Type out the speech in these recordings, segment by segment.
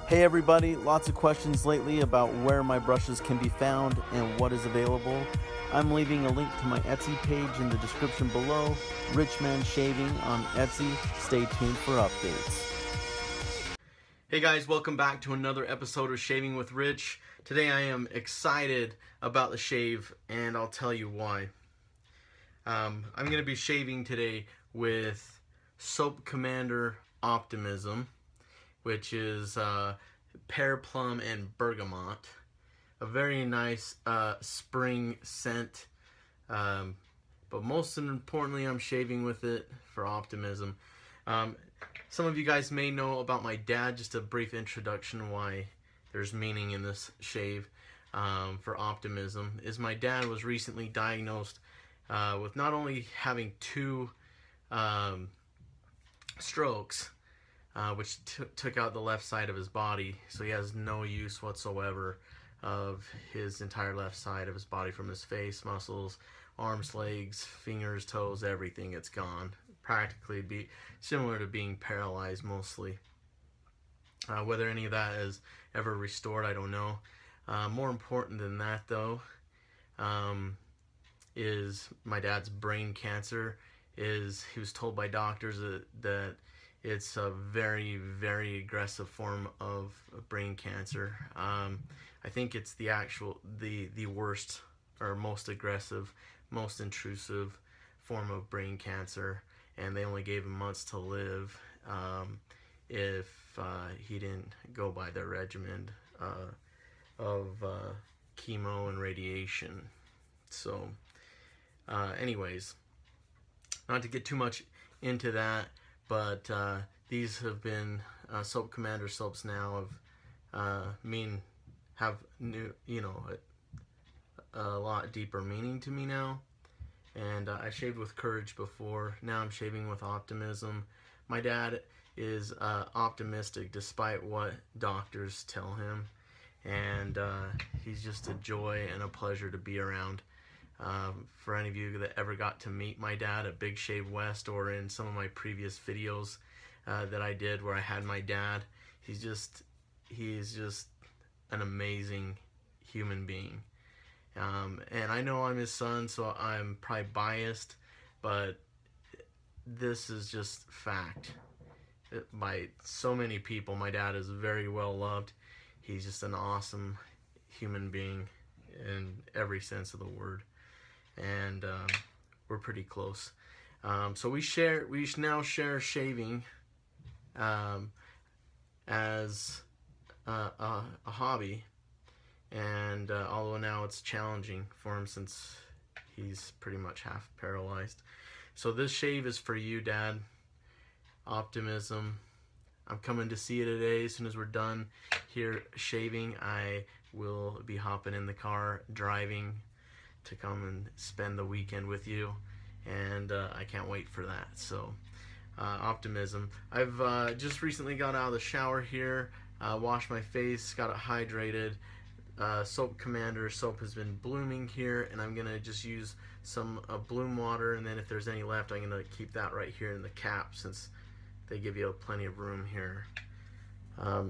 Hey everybody, lots of questions lately about where my brushes can be found and what is available. I'm leaving a link to my Etsy page in the description below, Rich Man Shaving on Etsy. Stay tuned for updates. Hey guys, welcome back to another episode of Shaving with Rich. Today I am excited about the shave and I'll tell you why. I'm going to be shaving today with Soap Commander Optimism, which is pear plum and bergamot. A very nice spring scent, but most importantly I'm shaving with it for Optimism. Some of you guys may know about my dad. Just a brief introduction why there's meaning in this shave for Optimism is my dad was recently diagnosed with not only having two strokes, which took out the left side of his body, so he has no use whatsoever of his entire left side of his body, from his face, muscles, arms, legs, fingers, toes, everything. It's gone. Practically be similar to being paralyzed mostly. Whether any of that is ever restored, I don't know. More important than that though, is my dad's brain cancer. He was told by doctors that it's a very, very aggressive form of brain cancer. I think it's the worst or most aggressive, most intrusive form of brain cancer, and they only gave him months to live if he didn't go by their regimen of chemo and radiation. So anyways, not to get too much into that, but these have been Soap Commander soaps now have new, a lot deeper meaning to me now. And I shaved with Courage before. Now I'm shaving with Optimism. My dad is optimistic despite what doctors tell him, and he's just a joy and a pleasure to be around. For any of you that ever got to meet my dad at Big Shave West or in some of my previous videos that I did where I had my dad, he's just an amazing human being. And I know I'm his son, so I'm probably biased, but this is just fact. By so many people, my dad is very well loved. He's just an awesome human being in every sense of the word. And we're pretty close. So we now share shaving as a hobby, and although now it's challenging for him since he's pretty much half paralyzed. So this shave is for you, Dad. Optimism. I'm coming to see you today. As soon as we're done here shaving, I will be hopping in the car driving to come and spend the weekend with you, and I can't wait for that. So Optimism. I've just recently got out of the shower here, washed my face, got it hydrated. Soap Commander soap has been blooming here, and I'm gonna just use some bloom water, and then if there's any left I'm gonna keep that right here in the cap since they give you plenty of room here.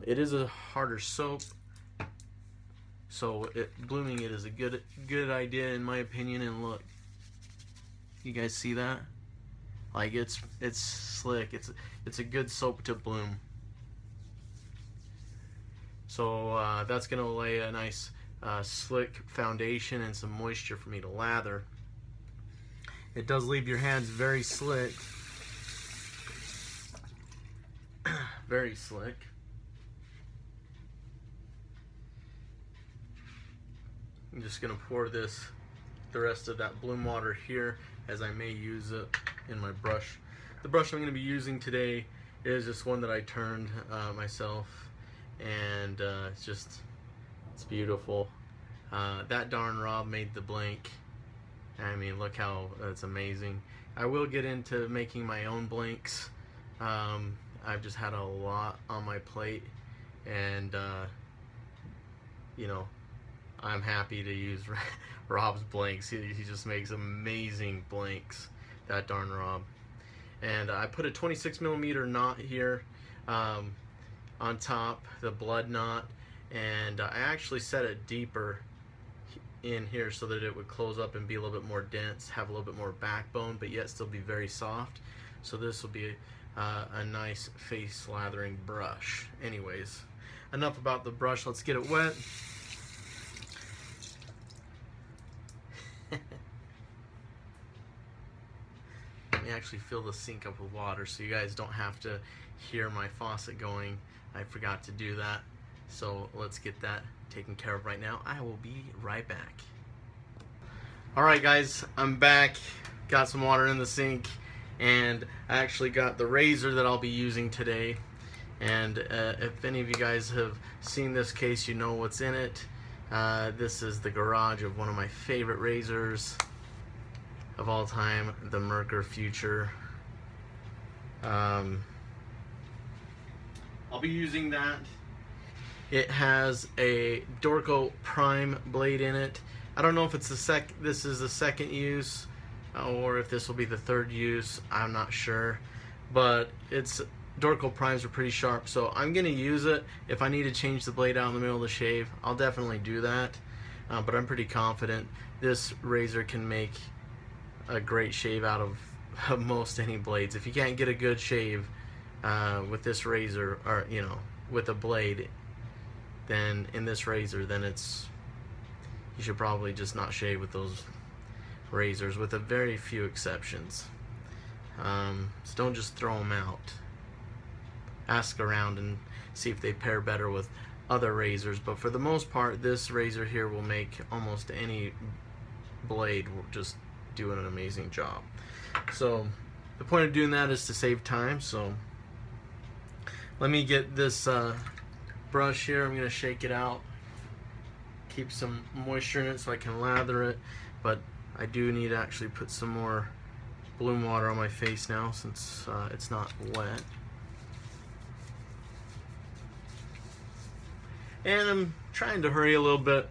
It is a harder soap, so blooming it is a good idea in my opinion. And look, you guys see that? Like it's slick. It's a good soap to bloom. So that's gonna lay a nice slick foundation and some moisture for me to lather. It does leave your hands very slick. Very slick. I'm just gonna pour the rest of that bloom water here, as I may use it in my brush. The brush I'm gonna be using today is just one that I turned myself, and it's beautiful. That darn Rob made the blank. I mean, look how it's amazing. I will get into making my own blanks. I've just had a lot on my plate, and I'm happy to use Rob's blanks. He just makes amazing blanks, that darn Rob. And I put a 26mm knot here. on top, the blood knot, and I actually set it deeper in here so that it would close up and be a little bit more dense, have a little bit more backbone, but yet still be very soft. So this will be a nice face lathering brush. Anyways, enough about the brush, let's get it wet. Let me actually fill the sink up with water so you guys don't have to hear my faucet going. I forgot to do that. So let's get that taken care of right now. I will be right back. Alright guys, I'm back. Got some water in the sink, and I actually got the razor that I'll be using today. And if any of you guys have seen this case, you know what's in it. This is the garage of one of my favorite razors of all time, the Merkur Future. I'll be using that. It has a Dorco Prime blade in it. I don't know if it's this is the second use or if this will be the third use. I'm not sure, but Dorco Primes are pretty sharp, so I'm gonna use it. If I need to change the blade out in the middle of the shave, I'll definitely do that. But I'm pretty confident this razor can make a great shave out of most any blades. If you can't get a good shave with this razor, or with a blade, then in this razor, then you should probably just not shave with those razors, with a very few exceptions. So don't just throw them out. Ask around and see if they pair better with other razors, but for the most part, this razor here will make almost any blade just do an amazing job. So the point of doing that is to save time. So let me get this brush here. I'm going to shake it out, keep some moisture in it so I can lather it, but I do need to actually put some more bloom water on my face now since it's not wet. And I'm trying to hurry a little bit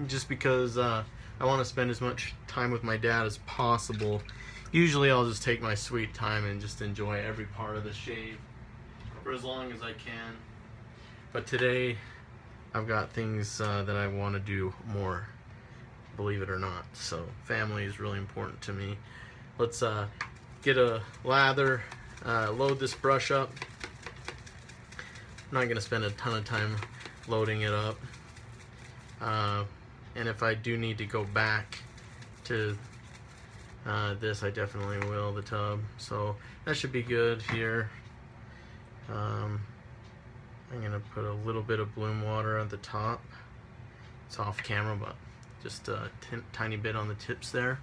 just because I want to spend as much time with my dad as possible. Usually I'll just take my sweet time and just enjoy every part of the shave for as long as I can. But today I've got things that I want to do more, believe it or not. So family is really important to me. Let's get a lather, load this brush up. I'm not going to spend a ton of time loading it up. And if I do need to go back to this, I definitely will, the tub. So that should be good here. I'm going to put a little bit of bloom water at the top. It's off camera, but just a tiny bit on the tips there.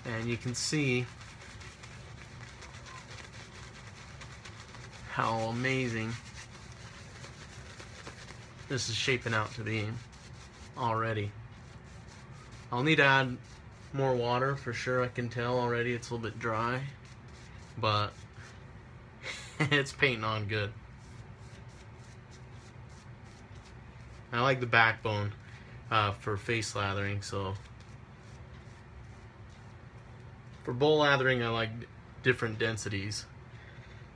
And you can see how amazing this is shaping out to be already. I'll need to add more water for sure. I can tell already it's a little bit dry, but it's painting on good. I like the backbone for face lathering, so for bowl lathering I like different densities,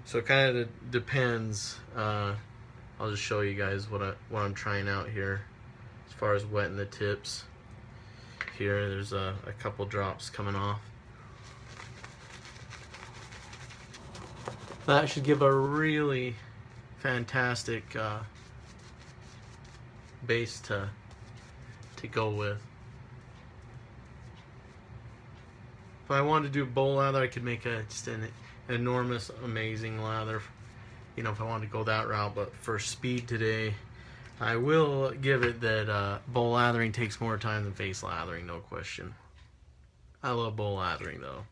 so it kind of depends. I'll just show you guys what I'm trying out here as far as wetting the tips. Here there's a couple drops coming off. That should give a really fantastic base to go with. If I wanted to do bowl lather, I could make just an enormous, amazing lather, if I wanted to go that route. But for speed today, I will give it that bowl lathering takes more time than face lathering, no question. I love bowl lathering though.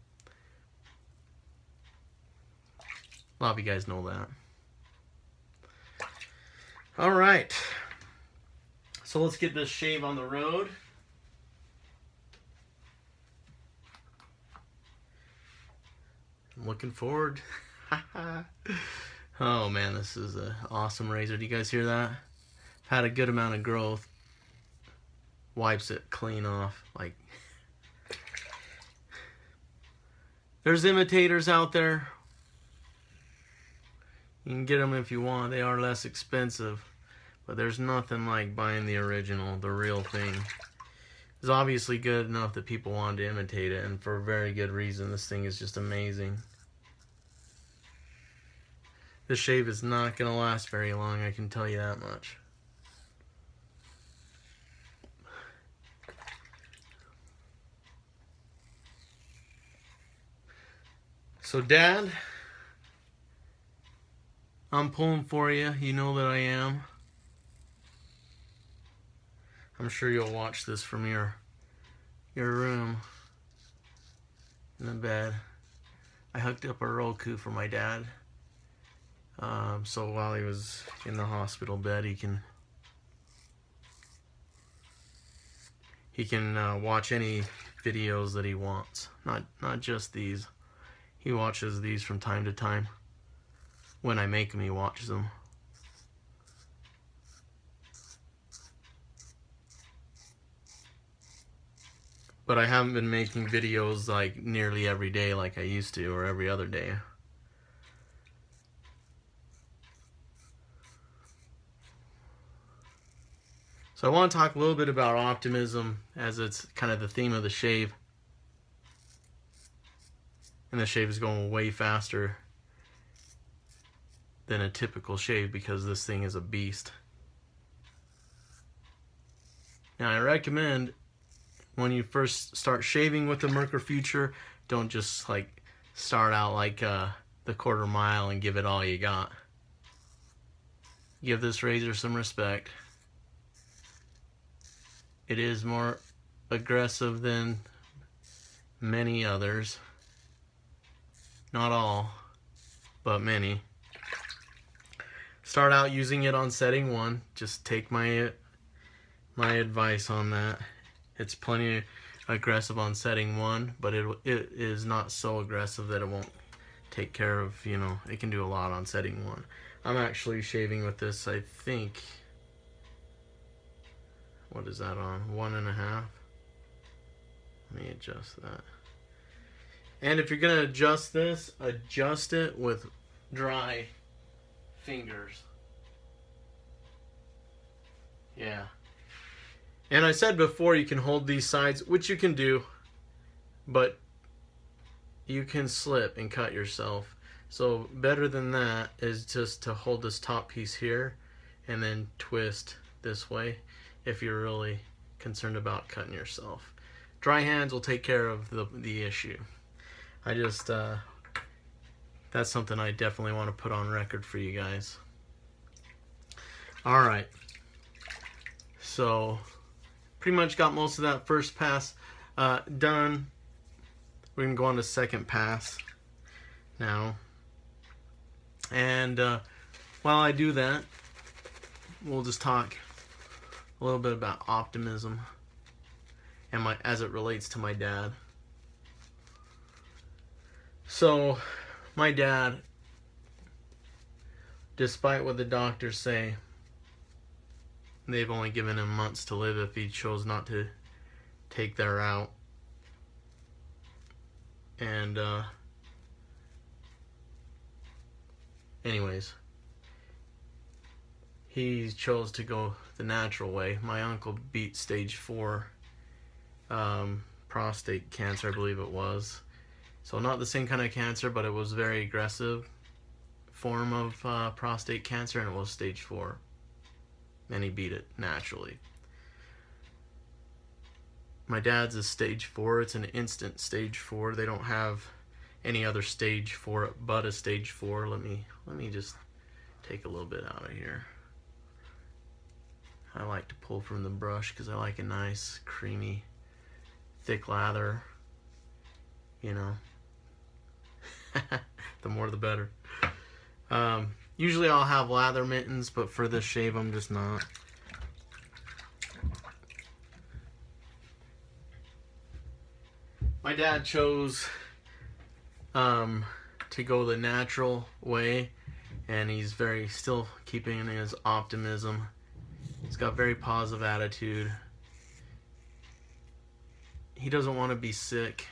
A lot of you guys know that. Alright, so let's get this shave on the road. I'm looking forward. Oh man, this is an awesome razor. Do you guys hear that? Had a good amount of growth. Wipes it clean off. Like, there's imitators out there. You can get them if you want. They are less expensive, but there's nothing like buying the original, the real thing. It's obviously good enough that people wanted to imitate it, and for a very good reason. This thing is just amazing. This shave is not going to last very long, I can tell you that much. So, Dad, I'm pulling for you. You know that I am. I'm sure you'll watch this from your room in the bed. I hooked up a Roku for my dad. So while he was in the hospital bed, he can watch any videos that he wants. Not just these. He watches these from time to time. When I make him, he watches them. But I haven't been making videos like nearly every day like I used to, or every other day. So I want to talk a little bit about optimism, as it's kind of the theme of the shave. And the shave is going way faster than a typical shave because this thing is a beast. Now I recommend, when you first start shaving with the Merkur Future, don't just like start out like the quarter mile and give it all you got. Give this razor some respect. It is more aggressive than many others. Not all, but many. Start out using it on setting 1. Just take my advice on that. It's plenty aggressive on setting 1, but it is not so aggressive that it won't take care of, you know, it can do a lot on setting 1. I'm actually shaving with this, I think, what is that on? 1.5. Let me adjust that. And if you're going to adjust this, adjust it with dry fingers. Yeah. And I said before, you can hold these sides, which you can do, but you can slip and cut yourself. So better than that is just to hold this top piece here and then twist this way if you're really concerned about cutting yourself. Dry hands will take care of the issue. I just, that's something I definitely want to put on record for you guys. Alright. So, pretty much got most of that first pass done. We're going to go on to second pass now. And while I do that, we'll just talk a little bit about optimism and as it relates to my dad. So, my dad, despite what the doctors say, they've only given him months to live if he chose not to take their route. And, anyways, he chose to go the natural way. My uncle beat stage 4 prostate cancer, I believe it was. So not the same kind of cancer, but it was a very aggressive form of prostate cancer, and it was stage 4. And he beat it naturally. My dad's is stage 4. It's an instant stage 4. They don't have any other stage for it but a stage 4. Let me just take a little bit out of here. I like to pull from the brush because I like a nice, creamy, thick lather. You know. The more the better. Usually I'll have lather mittens, but for this shave I'm just not. My dad chose to go the natural way, and he's still keeping his optimism. He's got a very positive attitude. He doesn't want to be sick.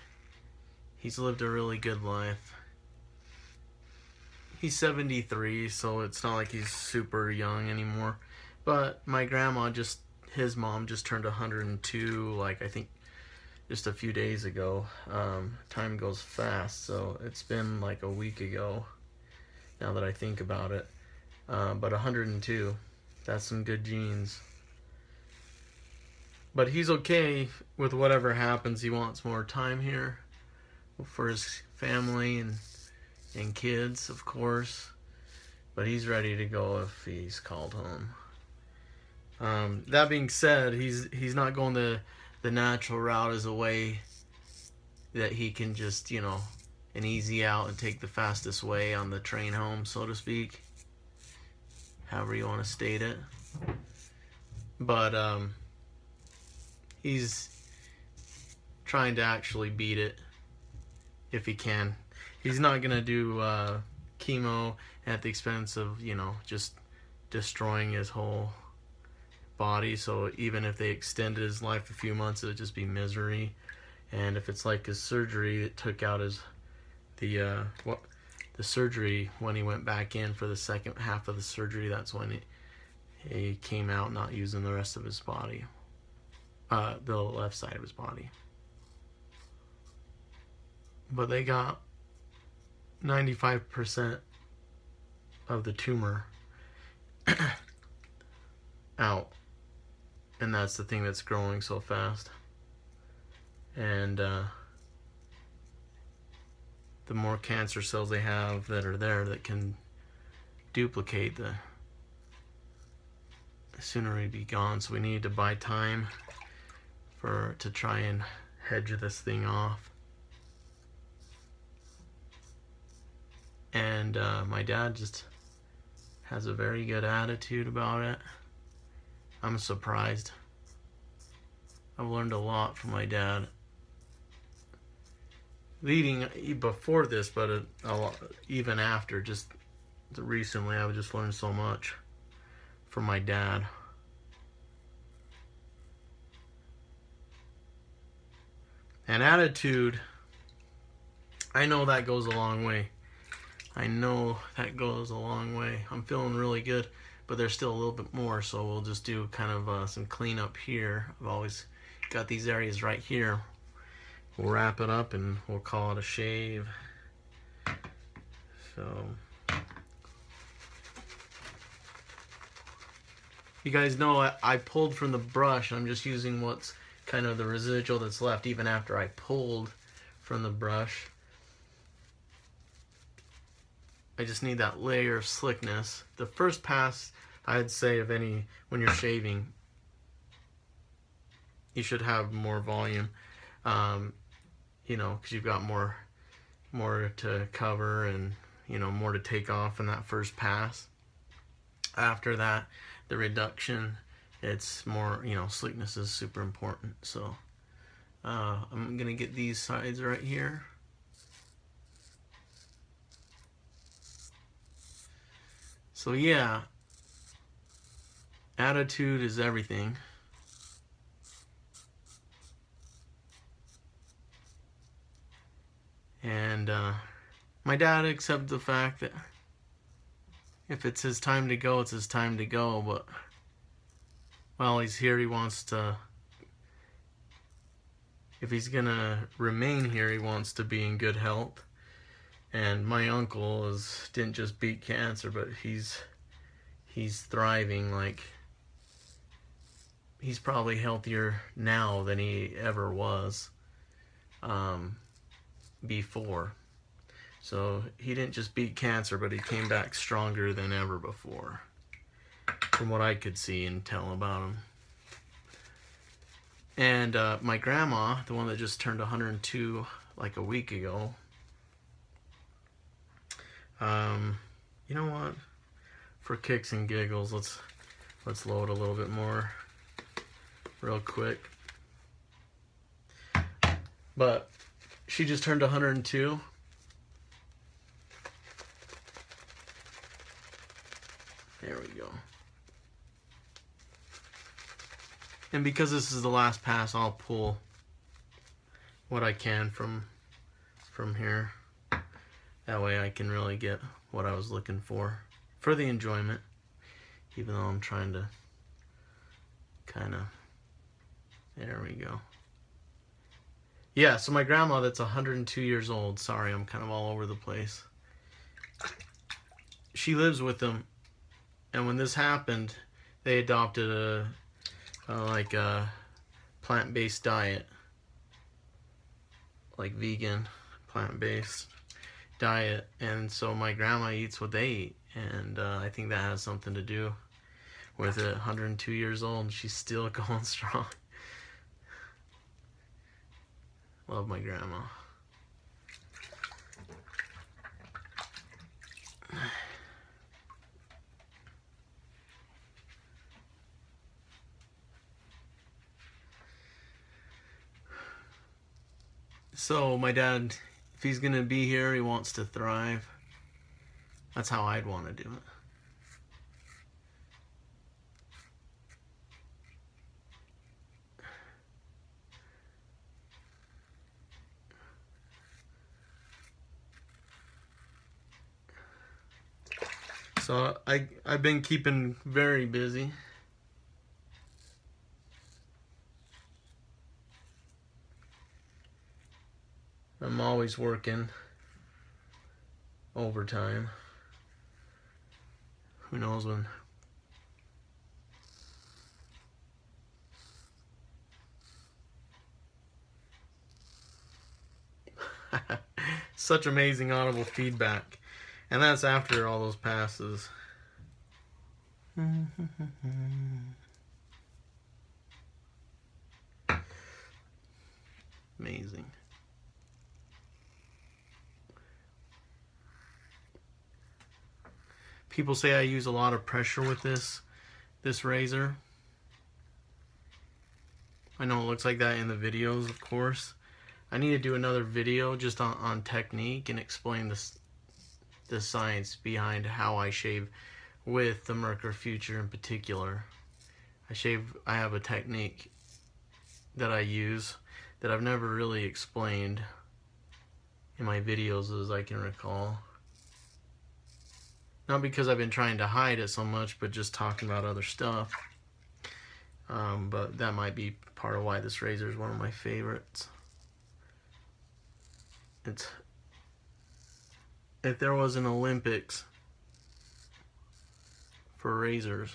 He's lived a really good life. he's 73, so it's not like he's super young anymore. But my grandma his mom just turned 102, like I think just a few days ago. Time goes fast, so it's been like a week ago now that I think about it. But 102, that's some good genes. But he's okay with whatever happens. He wants more time here for his family and kids, of course. But he's ready to go if he's called home. That being said, he's not going the natural route as a way that he can just, an easy out and take the fastest way on the train home, so to speak. However you want to state it. But he's trying to actually beat it if he can. He's not going to do chemo at the expense of, just destroying his whole body. So even if they extended his life a few months, it would just be misery. And if it's like his surgery, it took out the surgery when he went back in for the second half of the surgery. That's when he came out not using the rest of his body, the left side of his body. But they got 95% of the tumor out, and that's the thing that's growing so fast. And the more cancer cells they have that are there that can duplicate, the sooner he'd be gone. So we need to buy time to try and hedge this thing off. And my dad just has a very good attitude about it. I'm surprised. I've learned a lot from my dad. Before this, but a lot, even after, just recently, I've just learned so much from my dad. And attitude, I know that goes a long way. I'm feeling really good, but there's still a little bit more, so we'll just do kind of some cleanup here. I've always got these areas right here. We'll wrap it up and we'll call it a shave. So you guys know I pulled from the brush. I'm just using what's kind of the residual that's left even after I pulled from the brush. I just need that layer of slickness. The first pass, I'd say, of any, when you're shaving, you should have more volume. Because you've got more to cover and, more to take off in that first pass. After that, the reduction, it's more, slickness is super important. So I'm going to get these sides right here. So yeah, attitude is everything. And my dad accepted the fact that if it's his time to go, it's his time to go. But while he's here, he wants to, if he's going to remain here, he wants to be in good health. And my uncle didn't just beat cancer, but he's thriving. Like, he's probably healthier now than he ever was before. So he didn't just beat cancer, but he came back stronger than ever before, from what I could see and tell about him. And my grandma, the one that just turned 102 like a week ago, you know what? For kicks and giggles, let's load a little bit more real quick. But she just turned 102. There we go. And because this is the last pass, I'll pull what I can from here. That way I can really get what I was looking for the enjoyment, even though I'm trying to kind of, there we go. Yeah, so my grandma that's 102 years old, sorry, I'm kind of all over the place. She lives with them, and when this happened, they adopted a plant-based diet, like vegan, plant-based diet, and so my grandma eats what they eat, and I think that has something to do with it. 102 years old, she's still going strong. Love my grandma. So my dad, if he's gonna be here, he wants to thrive. That's how I'd want to do it. So I've been keeping very busy. I'm always working overtime. Who knows when. Such amazing audible feedback. And that's after all those passes. Amazing. People say I use a lot of pressure with this razor. I know it looks like that in the videos, of course. I need to do another video just on technique and explain the science behind how I shave with the Merkur Future in particular. I have a technique that I use that I've never really explained in my videos as I can recall. Not because I've been trying to hide it so much, but just talking about other stuff. But that might be part of why this razor is one of my favorites. If there was an Olympics for razors,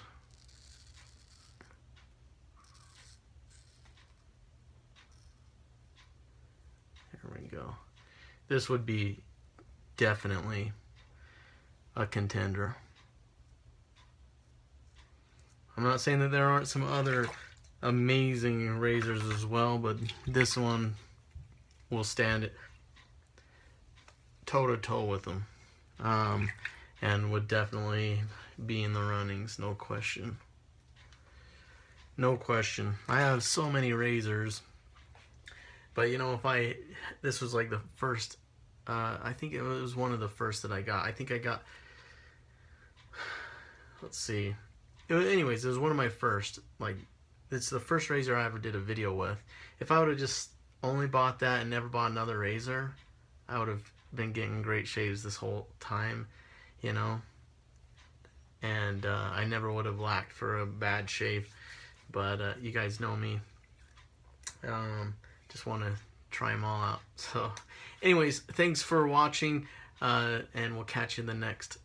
there we go. This would be definitely a contender. I'm not saying that there aren't some other amazing razors as well, but this one will stand it toe-to-toe with them, and would definitely be in the runnings, no question. No question. I have so many razors, but you know, this was like the first, I think it was one of the first that I got. I think I got, let's see. Anyways, it was one of my first, it's the first razor I ever did a video with. If I would have just only bought that and never bought another razor, I would have been getting great shaves this whole time, you know, and I never would have lacked for a bad shave, but you guys know me, just want to try them all out. So anyways, thanks for watching, and we'll catch you in the next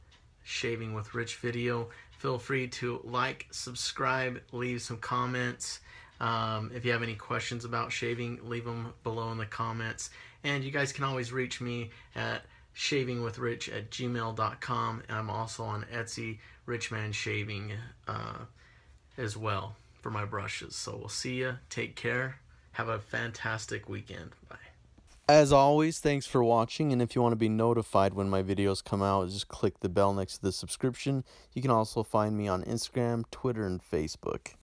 Shaving with Rich video. Feel free to like, subscribe, leave some comments. If you have any questions about shaving, leave them below in the comments. And you guys can always reach me at shavingwithrich@gmail.com. And I'm also on Etsy, Richman Shaving, as well for my brushes. So we'll see you. Take care. Have a fantastic weekend. Bye. As always, thanks for watching, and if you want to be notified when my videos come out, just click the bell next to the subscription. You can also find me on Instagram, Twitter, and Facebook.